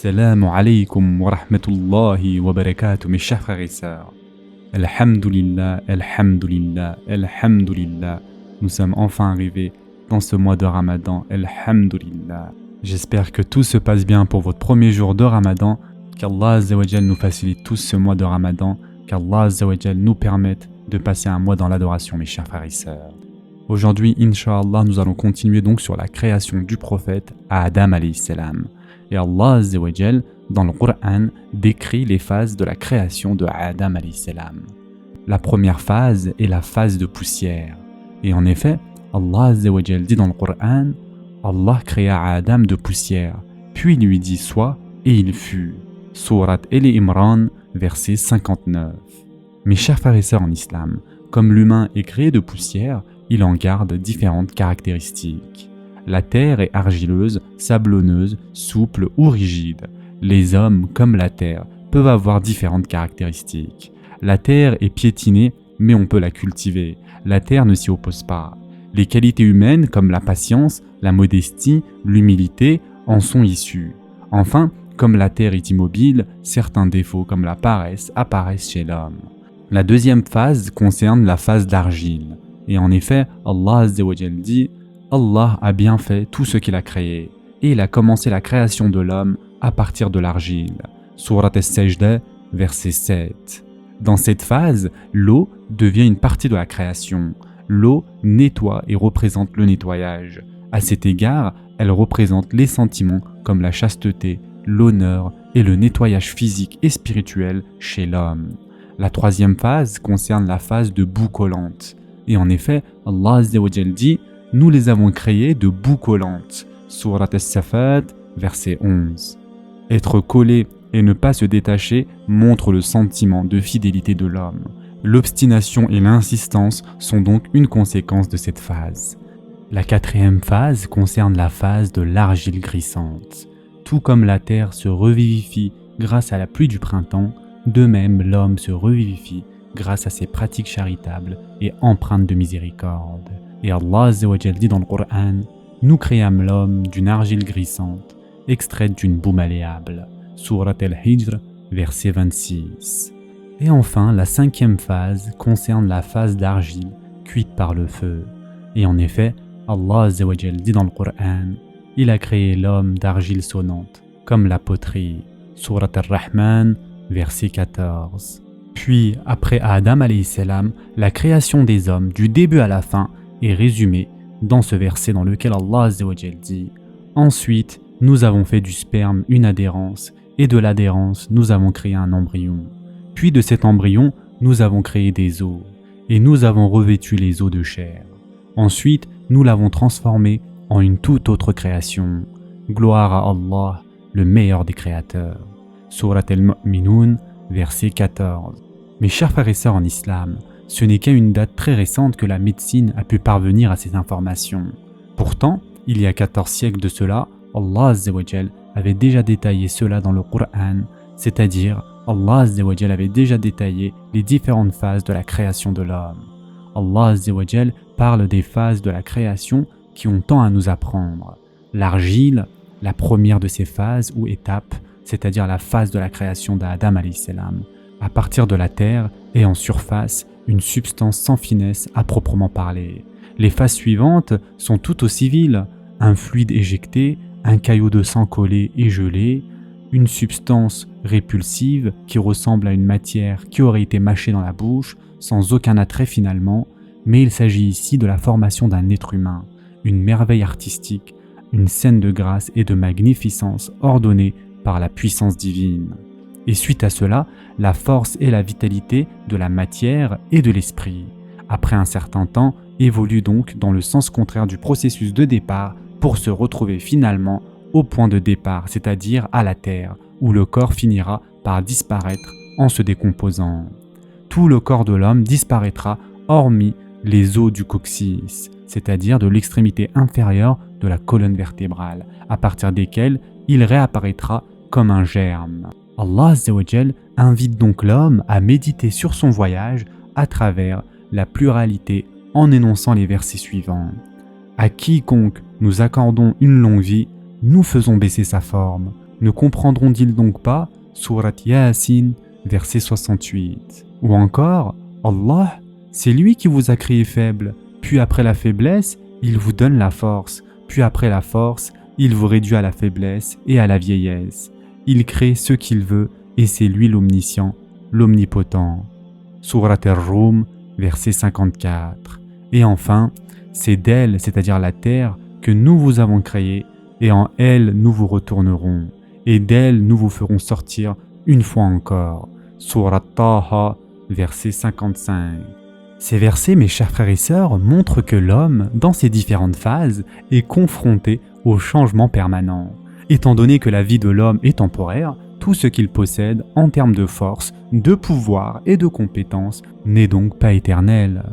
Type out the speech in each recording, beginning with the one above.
Assalamu alaikum wa rahmatullahi wa barakatuh, mes chers frères et sœurs. Alhamdulillah, alhamdulillah, alhamdulillah. Nous sommes enfin arrivés dans ce mois de Ramadan, alhamdulillah. J'espère que tout se passe bien pour votre premier jour de Ramadan, qu'Allah Azza wa Jal nous facilite tous ce mois de Ramadan, qu'Allah Azza wa Jal nous permette de passer un mois dans l'adoration, mes chers frères et sœurs. Aujourd'hui, Inch'Allah, nous allons continuer donc sur la création du prophète Adam alayhi salam. Et Allah Azza wa Jal, dans le Coran, décrit les phases de la création de Adam alayhi salam. La première phase est la phase de poussière. Et en effet, Allah Azza wa Jal dit dans le Coran, Allah créa Adam de poussière, puis lui dit sois, et il fut. Surat Al-Imran, verset 59. Mes chers frères et sœurs en islam, comme l'humain est créé de poussière, il en garde différentes caractéristiques. La terre est argileuse, sablonneuse, souple ou rigide. Les hommes, comme la terre, peuvent avoir différentes caractéristiques. La terre est piétinée, mais on peut la cultiver. La terre ne s'y oppose pas. Les qualités humaines, comme la patience, la modestie, l'humilité, en sont issues. Enfin, comme la terre est immobile, certains défauts, comme la paresse, apparaissent chez l'homme. La deuxième phase concerne la phase d'argile. Et en effet, Allah Azza wa Jal dit « Allah a bien fait tout ce qu'il a créé, et il a commencé la création de l'homme à partir de l'argile. » Surat As-Sajda, verset 7. Dans cette phase, l'eau devient une partie de la création. L'eau nettoie et représente le nettoyage. À cet égard, elle représente les sentiments comme la chasteté, l'honneur et le nettoyage physique et spirituel chez l'homme. La troisième phase concerne la phase de boue collante. Et en effet, Allah Azza wa Jal dit « Nous les avons créés de boue collante » Surat As-Safat, verset 11. Être collé et ne pas se détacher montre le sentiment de fidélité de l'homme. L'obstination et l'insistance sont donc une conséquence de cette phase. La quatrième phase concerne la phase de l'argile grissante. Tout comme la terre se revivifie grâce à la pluie du printemps, de même l'homme se revivifie grâce à ses pratiques charitables et empreintes de miséricorde. Et Allah Azza wa Jal dit dans le Coran, « Nous créâmes l'homme d'une argile grissante, extraite d'une boue malléable. » Surat Al-Hijr, verset 26. Et enfin, la cinquième phase concerne la phase d'argile cuite par le feu. Et en effet, Allah Azza wa Jal dit dans le Coran, « Il a créé l'homme d'argile sonnante, comme la poterie. » Surat Ar-Rahman, verset 14. Puis, après Adam alayhi salam, la création des hommes du début à la fin est résumée dans ce verset dans lequel Allah Azza wa Jal dit « Ensuite, nous avons fait du sperme une adhérence, et de l'adhérence, nous avons créé un embryon. Puis de cet embryon, nous avons créé des os, et nous avons revêtu les os de chair. Ensuite, nous l'avons transformé en une toute autre création. Gloire à Allah, le meilleur des créateurs. » Surat Al-Mu'minun, verset 14. Mes chers frères et sœurs en islam, ce n'est qu'à une date très récente que la médecine a pu parvenir à ces informations. Pourtant, il y a 14 siècles de cela, Allah Azza wa Jal avait déjà détaillé cela dans le Coran, c'est-à-dire Allah Azza wa Jal avait déjà détaillé les différentes phases de la création de l'homme. Allah Azza wa Jal parle des phases de la création qui ont tant à nous apprendre. L'argile, la première de ces phases ou étapes, c'est-à-dire la phase de la création d'Adam alayhi salam, à partir de la terre et en surface, une substance sans finesse à proprement parler. Les phases suivantes sont tout aussi viles, un fluide éjecté, un caillot de sang collé et gelé, une substance répulsive qui ressemble à une matière qui aurait été mâchée dans la bouche, sans aucun attrait finalement, mais il s'agit ici de la formation d'un être humain, une merveille artistique, une scène de grâce et de magnificence ordonnée par la puissance divine. Et suite à cela, la force et la vitalité de la matière et de l'esprit, après un certain temps, évoluent donc dans le sens contraire du processus de départ pour se retrouver finalement au point de départ, c'est-à-dire à la terre, où le corps finira par disparaître en se décomposant. Tout le corps de l'homme disparaîtra hormis les os du coccyx, c'est-à-dire de l'extrémité inférieure de la colonne vertébrale, à partir desquelles il réapparaîtra comme un germe. Allah Azza wa Jal invite donc l'homme à méditer sur son voyage à travers la pluralité en énonçant les versets suivants. À quiconque nous accordons une longue vie, nous faisons baisser sa forme. Ne comprendront-ils donc pas Sourate Yasin, verset 68. Ou encore, Allah, c'est lui qui vous a créé faible, puis après la faiblesse, il vous donne la force, puis après la force, il vous réduit à la faiblesse et à la vieillesse. Il crée ce qu'il veut et c'est lui l'omniscient, l'omnipotent. Sourate Ar-Rum, verset 54. Et enfin, c'est d'elle, c'est-à-dire la terre, que nous vous avons créé, et en elle nous vous retournerons, et d'elle nous vous ferons sortir une fois encore. Sourate Taha, verset 55. Ces versets, mes chers frères et sœurs, montrent que l'homme, dans ses différentes phases, est confronté au changement permanent. Étant donné que la vie de l'homme est temporaire, tout ce qu'il possède en termes de force, de pouvoir et de compétences n'est donc pas éternel.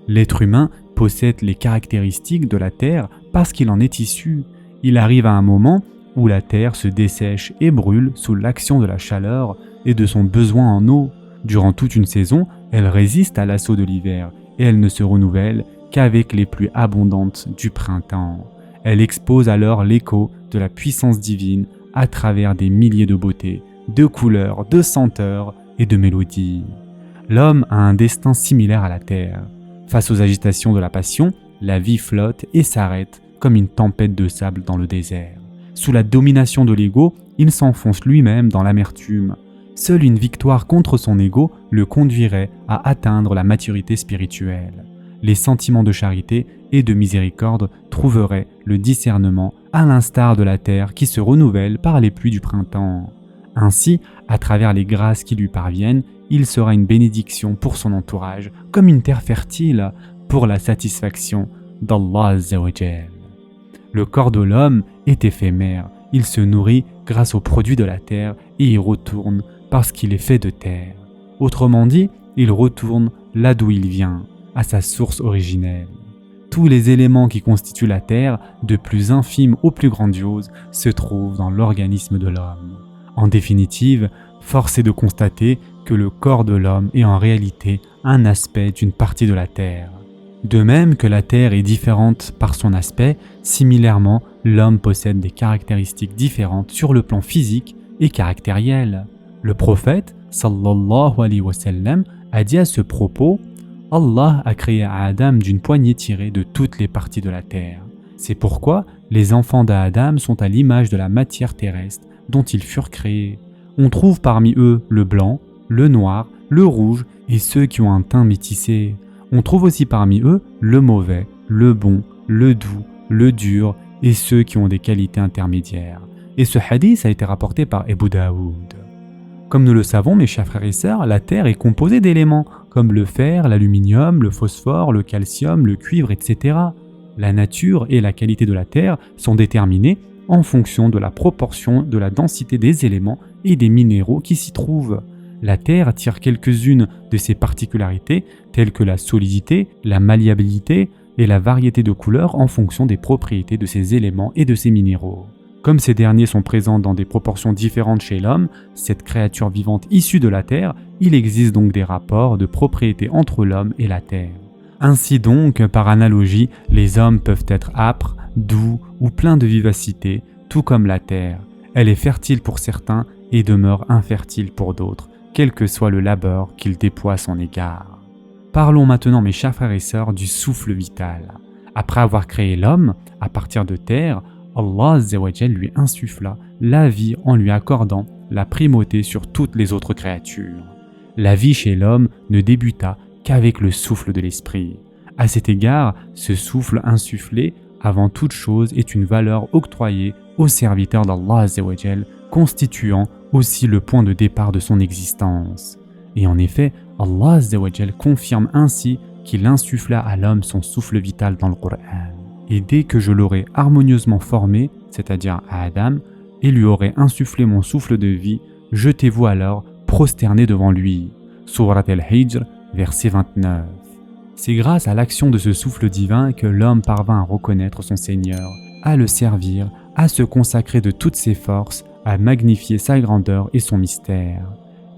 L'être humain possède les caractéristiques de la terre parce qu'il en est issu. Il arrive à un moment où la terre se dessèche et brûle sous l'action de la chaleur et de son besoin en eau. Durant toute une saison, elle résiste à l'assaut de l'hiver et elle ne se renouvelle qu'avec les pluies abondantes du printemps. Elle expose alors l'écho de la puissance divine à travers des milliers de beautés, de couleurs, de senteurs et de mélodies. L'homme a un destin similaire à la terre. Face aux agitations de la passion, la vie flotte et s'arrête comme une tempête de sable dans le désert. Sous la domination de l'ego, il s'enfonce lui-même dans l'amertume. Seule une victoire contre son ego le conduirait à atteindre la maturité spirituelle. Les sentiments de charité et de miséricorde trouveraient le discernement à l'instar de la terre qui se renouvelle par les pluies du printemps. Ainsi, à travers les grâces qui lui parviennent, il sera une bénédiction pour son entourage, comme une terre fertile pour la satisfaction d'Allah Azza wa Jal. Le corps de l'homme est éphémère, il se nourrit grâce aux produits de la terre et y retourne parce qu'il est fait de terre. Autrement dit, il retourne là d'où il vient, à sa source originelle. Tous les éléments qui constituent la terre, de plus infime au plus grandiose, se trouvent dans l'organisme de l'homme. En définitive, force est de constater que le corps de l'homme est en réalité un aspect d'une partie de la terre. De même que la terre est différente par son aspect, similairement, l'homme possède des caractéristiques différentes sur le plan physique et caractériel. Le prophète, sallallahu alayhi wa sallam, a dit à ce propos: Allah a créé Adam d'une poignée tirée de toutes les parties de la terre. C'est pourquoi les enfants d'Adam sont à l'image de la matière terrestre dont ils furent créés. On trouve parmi eux le blanc, le noir, le rouge et ceux qui ont un teint métissé. On trouve aussi parmi eux le mauvais, le bon, le doux, le dur et ceux qui ont des qualités intermédiaires. Et ce hadith a été rapporté par Abu Daoud. Comme nous le savons, mes chers frères et sœurs, la terre est composée d'éléments comme le fer, l'aluminium, le phosphore, le calcium, le cuivre, etc. La nature et la qualité de la terre sont déterminées en fonction de la proportion de la densité des éléments et des minéraux qui s'y trouvent. La terre tire quelques-unes de ses particularités telles que la solidité, la malléabilité et la variété de couleurs en fonction des propriétés de ces éléments et de ces minéraux. Comme ces derniers sont présents dans des proportions différentes chez l'homme, cette créature vivante issue de la terre, il existe donc des rapports de propriété entre l'homme et la terre. Ainsi donc, par analogie, les hommes peuvent être âpres, doux ou pleins de vivacité, tout comme la terre. Elle est fertile pour certains et demeure infertile pour d'autres, quel que soit le labeur qu'ils déploient à son égard. Parlons maintenant, mes chers frères et sœurs, du souffle vital. Après avoir créé l'homme, à partir de terre, Allah Azza wa Jal lui insuffla la vie en lui accordant la primauté sur toutes les autres créatures. La vie chez l'homme ne débuta qu'avec le souffle de l'esprit. À cet égard, ce souffle insufflé, avant toute chose, est une valeur octroyée aux serviteurs d'Allah Azza wa Jal, constituant aussi le point de départ de son existence. Et en effet, Allah Azza wa Jal confirme ainsi qu'il insuffla à l'homme son souffle vital dans le Coran. Et dès que je l'aurai harmonieusement formé, c'est-à-dire à Adam, et lui aurai insufflé mon souffle de vie, jetez-vous alors prosterné devant lui. Sourate Al-Hijr, verset 29. C'est grâce à l'action de ce souffle divin que l'homme parvint à reconnaître son Seigneur, à le servir, à se consacrer de toutes ses forces, à magnifier sa grandeur et son mystère.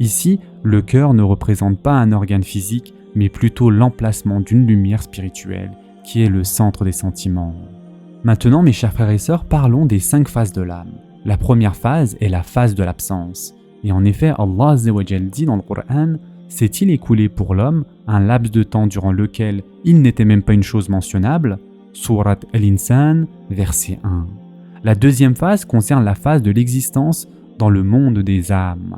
Ici, le cœur ne représente pas un organe physique, mais plutôt l'emplacement d'une lumière spirituelle, qui est le centre des sentiments. Maintenant, mes chers frères et sœurs, parlons des 5 phases de l'âme. La première phase est la phase de l'absence. Et en effet, Allah Azza wa Jal dit dans le Coran, s'est-il écoulé pour l'homme un laps de temps durant lequel il n'était même pas une chose mentionnable? Surat Al-Insan, verset 1. La deuxième phase concerne la phase de l'existence dans le monde des âmes.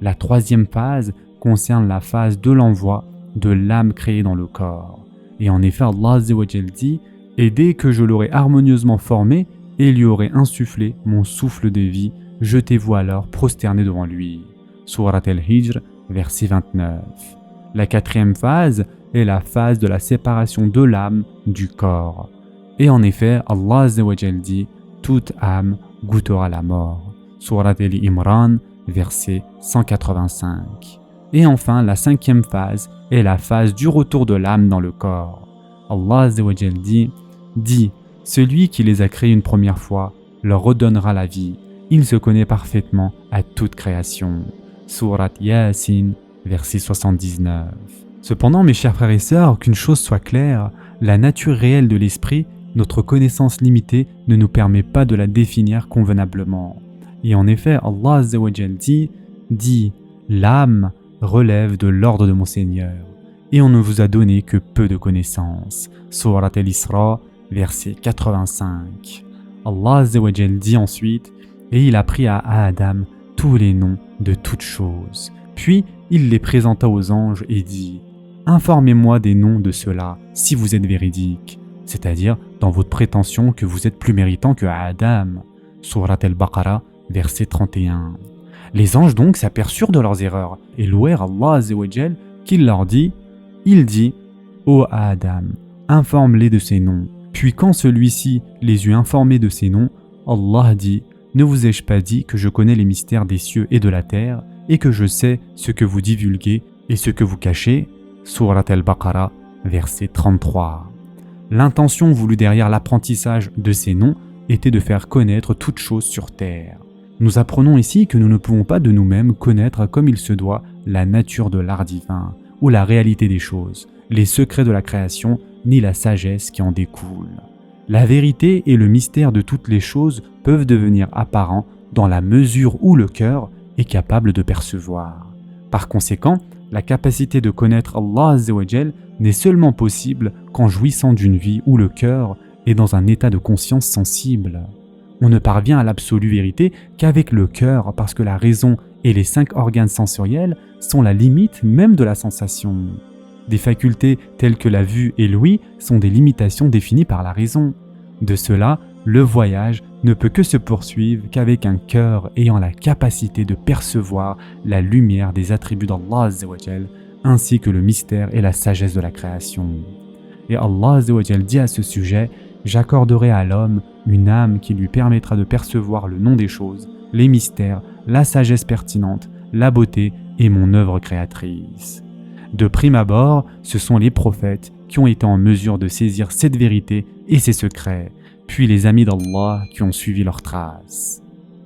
La troisième phase concerne la phase de l'envoi de l'âme créée dans le corps. Et en effet, Allah Azza wa Jal dit, et dès que je l'aurai harmonieusement formé et lui aurai insufflé mon souffle de vie, jetez-vous alors prosterné devant lui. Surat Al-Hijr, verset 29. La quatrième phase est la phase de la séparation de l'âme du corps. Et en effet, Allah Azza wa Jal dit, toute âme goûtera la mort. Surat Al-Imran, verset 185. Et enfin, la cinquième phase est la phase du retour de l'âme dans le corps. Allah Azza wa Jal dit, celui qui les a créés une première fois leur redonnera la vie. Il se connaît parfaitement à toute création. Surat Yasin, verset 79. Cependant, mes chers frères et sœurs, qu'une chose soit claire, la nature réelle de l'esprit, notre connaissance limitée, ne nous permet pas de la définir convenablement. Et en effet, Allah Azza wa Jal dit, l'âme relève de l'ordre de mon Seigneur, et on ne vous a donné que peu de connaissances. Surat Al-Isra, verset 85. Allah Azza wa Jal dit ensuite, et il apprit à Adam tous les noms de toutes choses. Puis il les présenta aux anges et dit, informez-moi des noms de ceux-là si vous êtes véridiques, c'est-à-dire dans votre prétention que vous êtes plus méritant que Adam. Surat Al-Baqarah, verset 31. Les anges donc s'aperçurent de leurs erreurs et louèrent Allah Azza wa Jal qui leur dit, il dit, ô Adam, informe-les de ces noms. Puis quand celui-ci les eut informés de ces noms, Allah dit, ne vous ai-je pas dit que je connais les mystères des cieux et de la terre et que je sais ce que vous divulguez et ce que vous cachez? Surat Al-Baqarah, verset 33. L'intention voulue derrière l'apprentissage de ces noms était de faire connaître toute chose sur terre. Nous apprenons ici que nous ne pouvons pas de nous-mêmes connaître comme il se doit la nature de l'art divin ou la réalité des choses, les secrets de la création ni la sagesse qui en découle. La vérité et le mystère de toutes les choses peuvent devenir apparents dans la mesure où le cœur est capable de percevoir. Par conséquent, la capacité de connaître Allah Azza wa Jal n'est seulement possible qu'en jouissant d'une vie où le cœur est dans un état de conscience sensible. On ne parvient à l'absolue vérité qu'avec le cœur parce que la raison et les 5 organes sensoriels sont la limite même de la sensation. Des facultés telles que la vue et l'ouïe sont des limitations définies par la raison. De cela, le voyage ne peut que se poursuivre qu'avec un cœur ayant la capacité de percevoir la lumière des attributs d'Allah Azza wa Jal, ainsi que le mystère et la sagesse de la création. Et Allah Azza wa Jal dit à ce sujet, j'accorderai à l'homme une âme qui lui permettra de percevoir le nom des choses, les mystères, la sagesse pertinente, la beauté et mon œuvre créatrice. De prime abord, ce sont les prophètes qui ont été en mesure de saisir cette vérité et ses secrets, puis les amis d'Allah qui ont suivi leurs traces.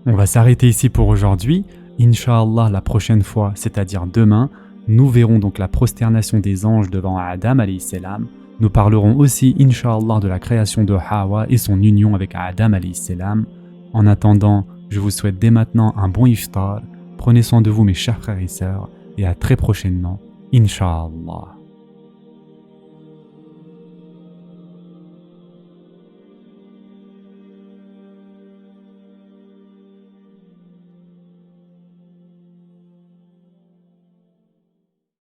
On va s'arrêter ici pour aujourd'hui. Inch'Allah, la prochaine fois, c'est-à-dire demain, nous verrons donc la prosternation des anges devant Adam alayhi salam. Nous parlerons aussi, Inch'Allah, de la création de Hawa et son union avec Adam alayhi salam. En attendant, je vous souhaite dès maintenant un bon iftar. Prenez soin de vous mes chers frères et sœurs et à très prochainement. Inch'Allah.